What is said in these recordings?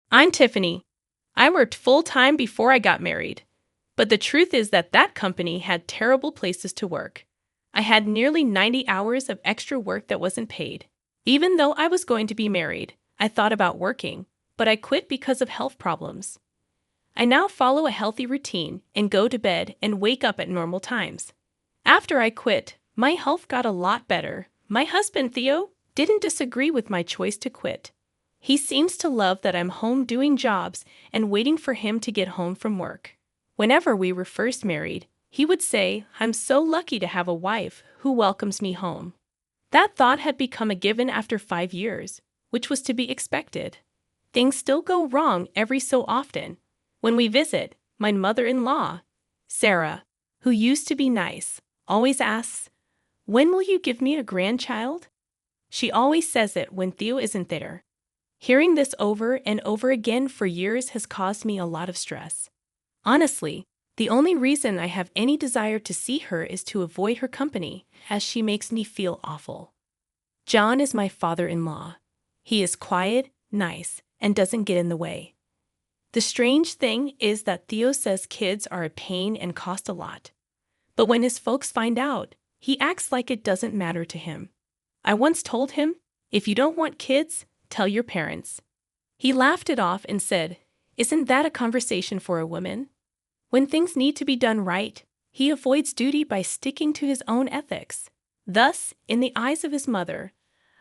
I'm Tiffany. I worked full-time before I got married. But the truth is that company had terrible places to work. I had nearly 90 hours of extra work that wasn't paid. Even though I was going to be married, I thought about working, but I quit because of health problems. I now follow a healthy routine and go to bed and wake up at normal times. After I quit, my health got a lot better. My husband, Theo, didn't disagree with my choice to quit. He seems to love that I'm home doing jobs and waiting for him to get home from work. Whenever we were first married, he would say, "I'm so lucky to have a wife who welcomes me home." That thought had become a given after 5 years, which was to be expected. Things still go wrong every so often. When we visit, my mother-in-law, Sarah, who used to be nice, always asks, "When will you give me a grandchild?" She always says it when Theo isn't there. Hearing this over and over again for years has caused me a lot of stress. Honestly, the only reason I have any desire to see her is to avoid her company, as she makes me feel awful. John is my father-in-law. He is quiet, nice, and doesn't get in the way. The strange thing is that Theo says kids are a pain and cost a lot. But when his folks find out, he acts like it doesn't matter to him. I once told him, "If you don't want kids, tell your parents." He laughed it off and said, "Isn't that a conversation for a woman?" When things need to be done right, he avoids duty by sticking to his own ethics. Thus, in the eyes of his mother,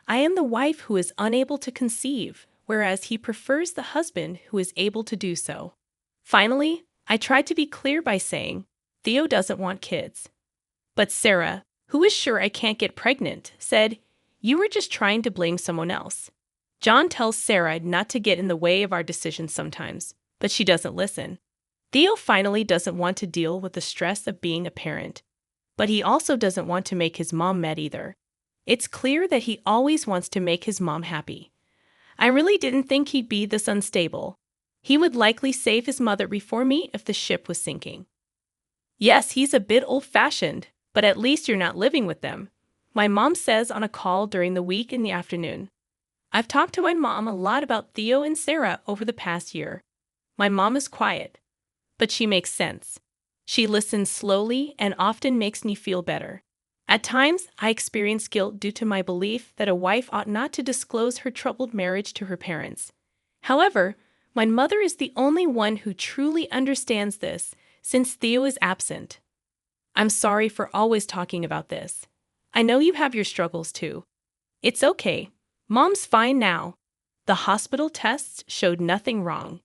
I am the wife who is unable to conceive, whereas he prefers the husband who is able to do so. Finally, I tried to be clear by saying, Theo doesn't want kids. But Sarah, who is sure I can't get pregnant, said, "You were just trying to blame someone else." John tells Sarah not to get in the way of our decisions sometimes, but she doesn't listen. Theo finally doesn't want to deal with the stress of being a parent, but he also doesn't want to make his mom mad either. It's clear that he always wants to make his mom happy. I really didn't think he'd be this unstable. He would likely save his mother before me if the ship was sinking. Yes, he's a bit old-fashioned, but at least you're not living with them, my mom says on a call during the week in the afternoon. I've talked to my mom a lot about Theo and Sarah over the past year. My mom is quiet, but she makes sense. She listens slowly and often makes me feel better. At times, I experience guilt due to my belief that a wife ought not to disclose her troubled marriage to her parents. However, my mother is the only one who truly understands this, since Theo is absent. I'm sorry for always talking about this. I know you have your struggles too. It's okay. Mom's fine now. The hospital tests showed nothing wrong.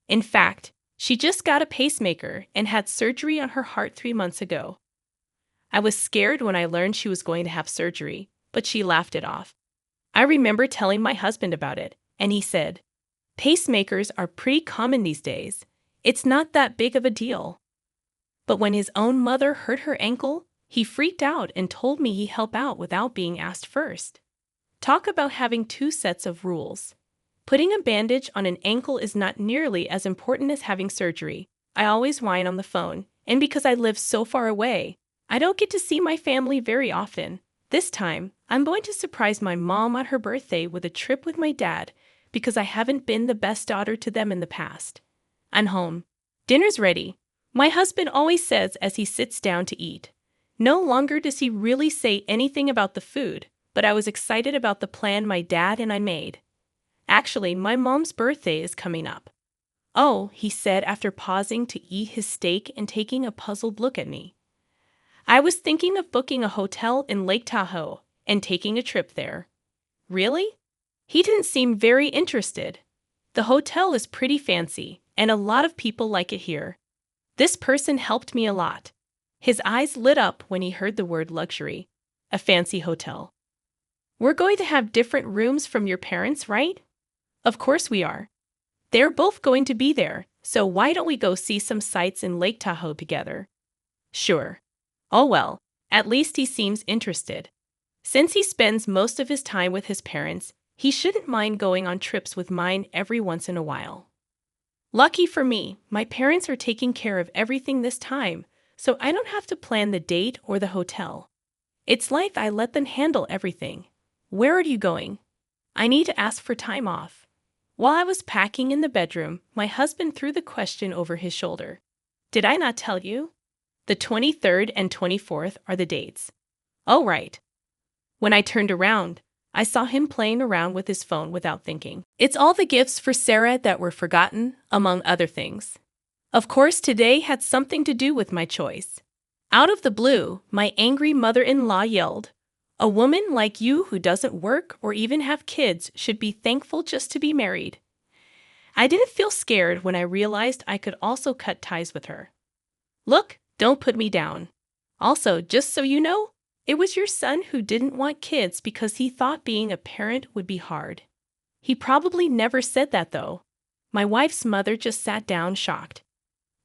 In fact, she just got a pacemaker and had surgery on her heart 3 months ago. I was scared when I learned she was going to have surgery, but she laughed it off. I remember telling my husband about it, and he said, "Pacemakers are pretty common these days. It's not that big of a deal." But when his own mother hurt her ankle, he freaked out and told me he'd help out without being asked first. Talk about having two sets of rules. Putting a bandage on an ankle is not nearly as important as having surgery. I always whine on the phone, and because I live so far away, I don't get to see my family very often. This time, I'm going to surprise my mom on her birthday with a trip with my dad because I haven't been the best daughter to them in the past. I'm home. Dinner's ready. My husband always says as he sits down to eat. No longer does he really say anything about the food, but I was excited about the plan my dad and I made. Actually, my mom's birthday is coming up. "Oh," he said after pausing to eat his steak and taking a puzzled look at me. "I was thinking of booking a hotel in Lake Tahoe and taking a trip there." Really? He didn't seem very interested. The hotel is pretty fancy, and a lot of people like it here. This person helped me a lot. His eyes lit up when he heard the word luxury. A fancy hotel. "We're going to have different rooms from your parents, right?" "Of course we are. They're both going to be there, so why don't we go see some sights in Lake Tahoe together?" "Sure." "Oh well, at least he seems interested. Since he spends most of his time with his parents, he shouldn't mind going on trips with mine every once in a while." Lucky for me, my parents are taking care of everything this time, so I don't have to plan the date or the hotel. It's like I let them handle everything. "Where are you going?" "I need to ask for time off." While I was packing in the bedroom, my husband threw the question over his shoulder. Did I not tell you? The 23rd and 24th are the dates. Oh, right. When I turned around, I saw him playing around with his phone without thinking. It's all the gifts for Sarah that were forgotten, among other things. Of course, today had something to do with my choice. Out of the blue, my angry mother-in-law yelled, "A woman like you who doesn't work or even have kids should be thankful just to be married." I didn't feel scared when I realized I could also cut ties with her. Look, don't put me down. Also, just so you know, it was your son who didn't want kids because he thought being a parent would be hard. He probably never said that, though. My wife's mother just sat down shocked.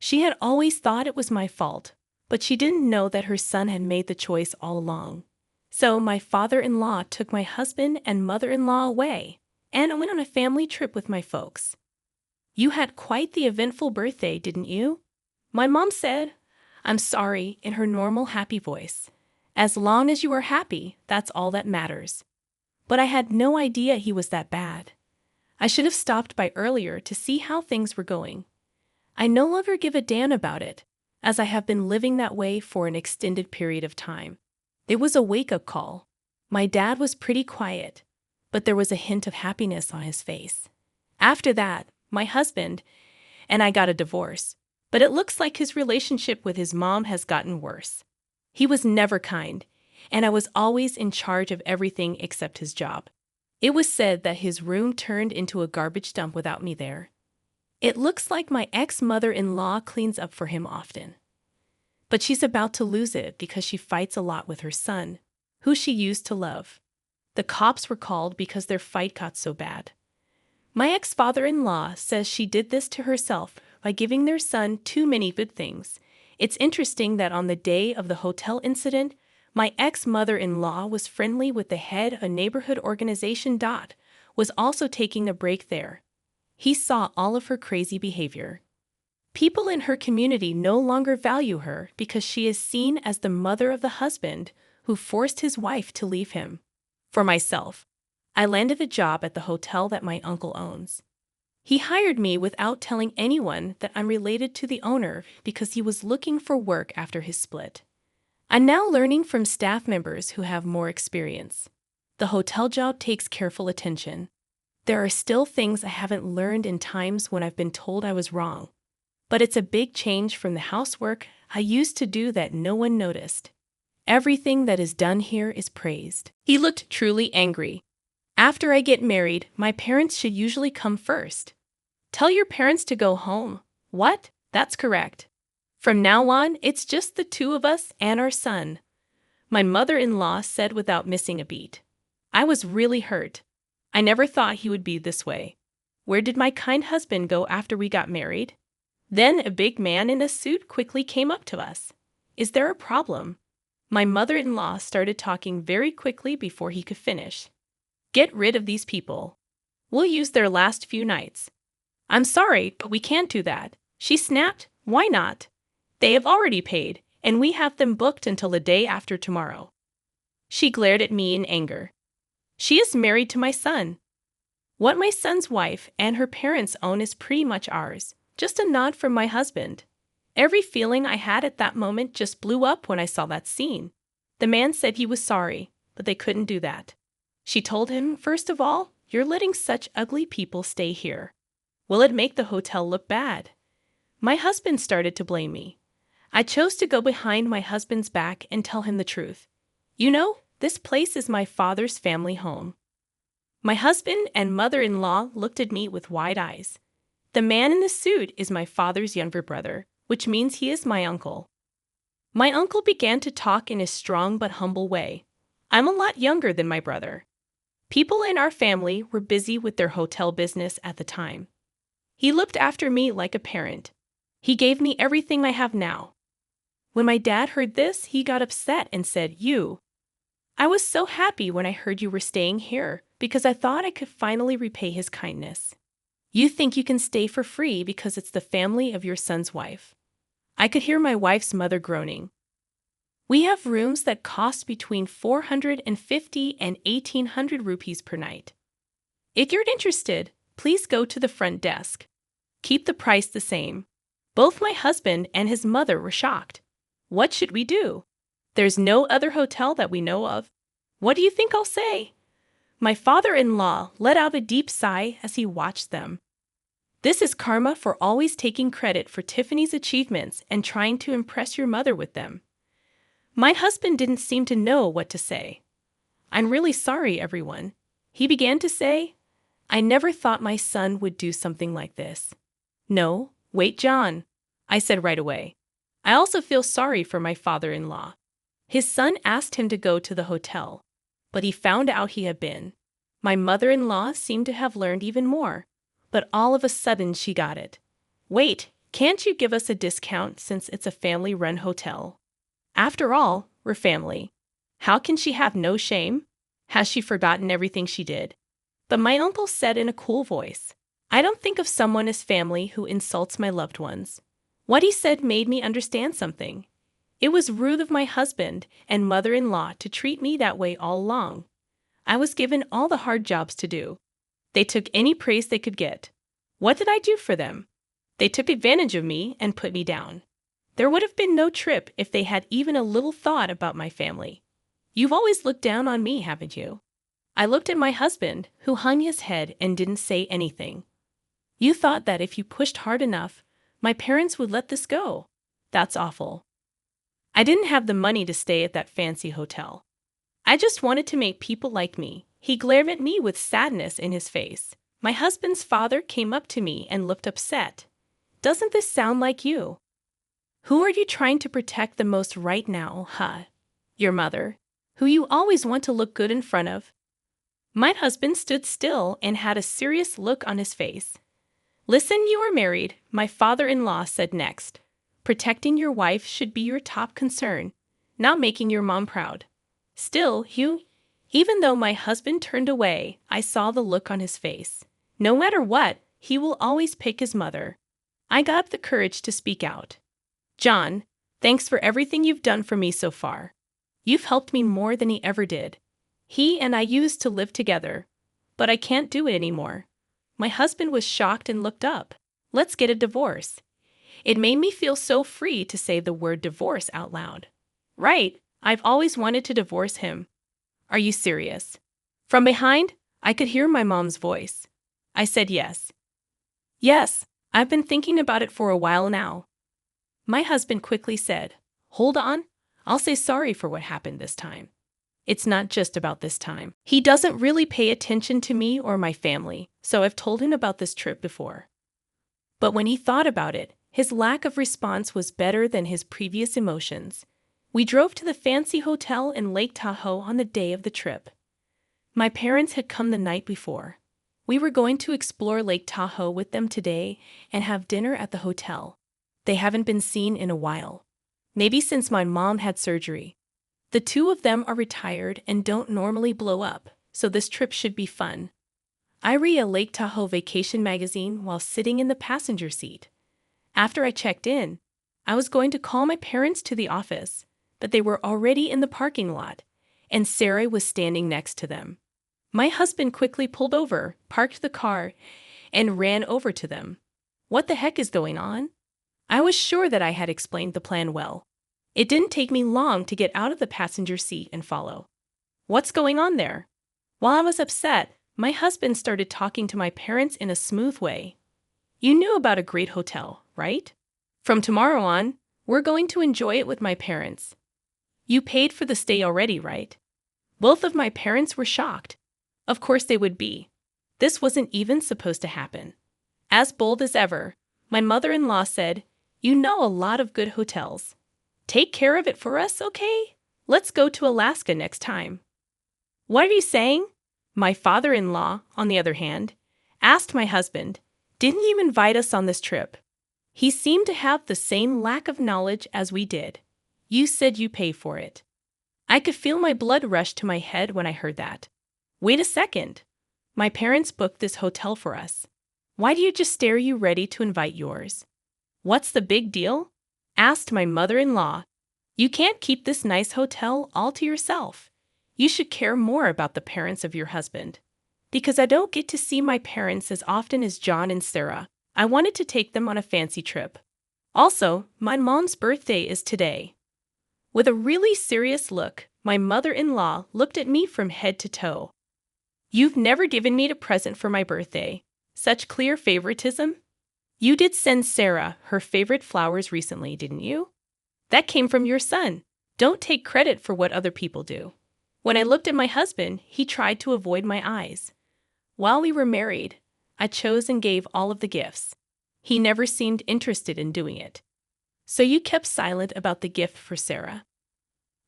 She had always thought it was my fault, but she didn't know that her son had made the choice all along. So my father-in-law took my husband and mother-in-law away, and I went on a family trip with my folks. You had quite the eventful birthday, didn't you? My mom said, "I'm sorry," in her normal happy voice. As long as you are happy, that's all that matters. But I had no idea he was that bad. I should have stopped by earlier to see how things were going. I no longer give a damn about it, as I have been living that way for an extended period of time. It was a wake-up call. My dad was pretty quiet, but there was a hint of happiness on his face. After that, my husband and I got a divorce, but it looks like his relationship with his mom has gotten worse. He was never kind, and I was always in charge of everything except his job. It was said that his room turned into a garbage dump without me there. It looks like my ex-mother-in-law cleans up for him often. But she's about to lose it because she fights a lot with her son, who she used to love. The cops were called because their fight got so bad. My ex-father-in-law says she did this to herself by giving their son too many good things. It's interesting that on the day of the hotel incident, my ex-mother-in-law was friendly with the head of a neighborhood organization. Was also taking a break there. He saw all of her crazy behavior. People in her community no longer value her because she is seen as the mother of the husband who forced his wife to leave him. For myself, I landed a job at the hotel that my uncle owns. He hired me without telling anyone that I'm related to the owner because he was looking for work after his split. I'm now learning from staff members who have more experience. The hotel job takes careful attention. There are still things I haven't learned in times when I've been told I was wrong. But it's a big change from the housework I used to do that no one noticed. Everything that is done here is praised. He looked truly angry. After I get married, my parents should usually come first. Tell your parents to go home. What? That's correct. From now on, it's just the two of us and our son, my mother-in-law said without missing a beat. I was really hurt. I never thought he would be this way. Where did my kind husband go after we got married? Then a big man in a suit quickly came up to us. Is there a problem? My mother-in-law started talking very quickly before he could finish. Get rid of these people. We'll use their last few nights. I'm sorry, but we can't do that. She snapped. Why not? They have already paid, and we have them booked until the day after tomorrow. She glared at me in anger. She is married to my son. What my son's wife and her parents own is pretty much ours. Just a nod from my husband. Every feeling I had at that moment just blew up when I saw that scene. The man said he was sorry, but they couldn't do that. She told him, first of all, you're letting such ugly people stay here. Will it make the hotel look bad? My husband started to blame me. I chose to go behind my husband's back and tell him the truth. You know, this place is my father's family home. My husband and mother-in-law looked at me with wide eyes. The man in the suit is my father's younger brother, which means he is my uncle. My uncle began to talk in a strong but humble way. I'm a lot younger than my brother. People in our family were busy with their hotel business at the time. He looked after me like a parent. He gave me everything I have now. When my dad heard this, he got upset and said, I was so happy when I heard you were staying here because I thought I could finally repay his kindness. You think you can stay for free because it's the family of your son's wife. I could hear my wife's mother groaning. We have rooms that cost between 450 and 1,800 rupees per night. If you're interested, Please go to the front desk. Keep the price the same. Both my husband and his mother were shocked. What should we do? There's no other hotel that we know of. What do you think I'll say? My father-in-law let out a deep sigh as he watched them. This is karma for always taking credit for Tiffany's achievements and trying to impress your mother with them. My husband didn't seem to know what to say. I'm really sorry, everyone. He began to say, I never thought my son would do something like this. No, wait, John, I said right away. I also feel sorry for my father-in-law. His son asked him to go to the hotel, but he found out he had been. My mother-in-law seemed to have learned even more, but all of a sudden she got it. Wait, can't you give us a discount since it's a family-run hotel? After all, we're family. How can she have no shame? Has she forgotten everything she did? But my uncle said in a cool voice, I don't think of someone as family who insults my loved ones. What he said made me understand something. It was rude of my husband and mother-in-law to treat me that way all along. I was given all the hard jobs to do. They took any praise they could get. What did I do for them? They took advantage of me and put me down. There would have been no trip if they had even a little thought about my family. You've always looked down on me, haven't you? I looked at my husband, who hung his head and didn't say anything. You thought that if you pushed hard enough, my parents would let this go. That's awful. I didn't have the money to stay at that fancy hotel. I just wanted to make people like me. He glared at me with sadness in his face. My husband's father came up to me and looked upset. Doesn't this sound like you? Who are you trying to protect the most right now, huh? Your mother, who you always want to look good in front of. My husband stood still and had a serious look on his face. Listen, you are married, my father-in-law said next. Protecting your wife should be your top concern, not making your mom proud. Still, Hugh, even though my husband turned away, I saw the look on his face. No matter what, he will always pick his mother. I got up the courage to speak out. John, thanks for everything you've done for me so far. You've helped me more than he ever did. He and I used to live together, but I can't do it anymore. My husband was shocked and looked up. Let's get a divorce. It made me feel so free to say the word divorce out loud. Right, I've always wanted to divorce him. Are you serious? From behind, I could hear my mom's voice. I said yes. Yes, I've been thinking about it for a while now. My husband quickly said, Hold on, I'll say sorry for what happened this time. It's not just about this time. He doesn't really pay attention to me or my family, so I've told him about this trip before. But when he thought about it, his lack of response was better than his previous emotions. We drove to the fancy hotel in Lake Tahoe on the day of the trip. My parents had come the night before. We were going to explore Lake Tahoe with them today and have dinner at the hotel. They haven't been seen in a while. Maybe since my mom had surgery. The two of them are retired and don't normally blow up, so this trip should be fun. I read a Lake Tahoe vacation magazine while sitting in the passenger seat. After I checked in, I was going to call my parents to the office, but they were already in the parking lot, and Sarah was standing next to them. My husband quickly pulled over, parked the car, and ran over to them. What the heck is going on? I was sure that I had explained the plan well. It didn't take me long to get out of the passenger seat and follow. What's going on there? While I was upset, my husband started talking to my parents in a smooth way. You knew about a great hotel, right? From tomorrow on, we're going to enjoy it with my parents. You paid for the stay already, right? Both of my parents were shocked. Of course they would be. This wasn't even supposed to happen. As bold as ever, my mother-in-law said, You know a lot of good hotels. Take care of it for us, okay? Let's go to Alaska next time. What are you saying? My father-in-law, on the other hand, asked my husband, Didn't you invite us on this trip? He seemed to have the same lack of knowledge as we did. You said you pay for it. I could feel my blood rush to my head when I heard that. Wait a second. My parents booked this hotel for us. Why do you just stare you ready to invite yours? What's the big deal? Asked my mother-in-law. You can't keep this nice hotel all to yourself. You should care more about the parents of your husband. Because I don't get to see my parents as often as John and Sarah. I wanted to take them on a fancy trip. Also, my mom's birthday is today. With a really serious look, my mother-in-law looked at me from head to toe. You've never given me a present for my birthday. Such clear favoritism? You did send Sarah her favorite flowers recently, didn't you? That came from your son. Don't take credit for what other people do. When I looked at my husband, he tried to avoid my eyes. While we were married, I chose and gave all of the gifts. He never seemed interested in doing it. So you kept silent about the gift for Sarah.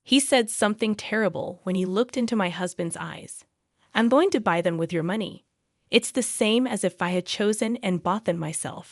He said something terrible when he looked into my husband's eyes. I'm going to buy them with your money. It's the same as if I had chosen and bought them myself.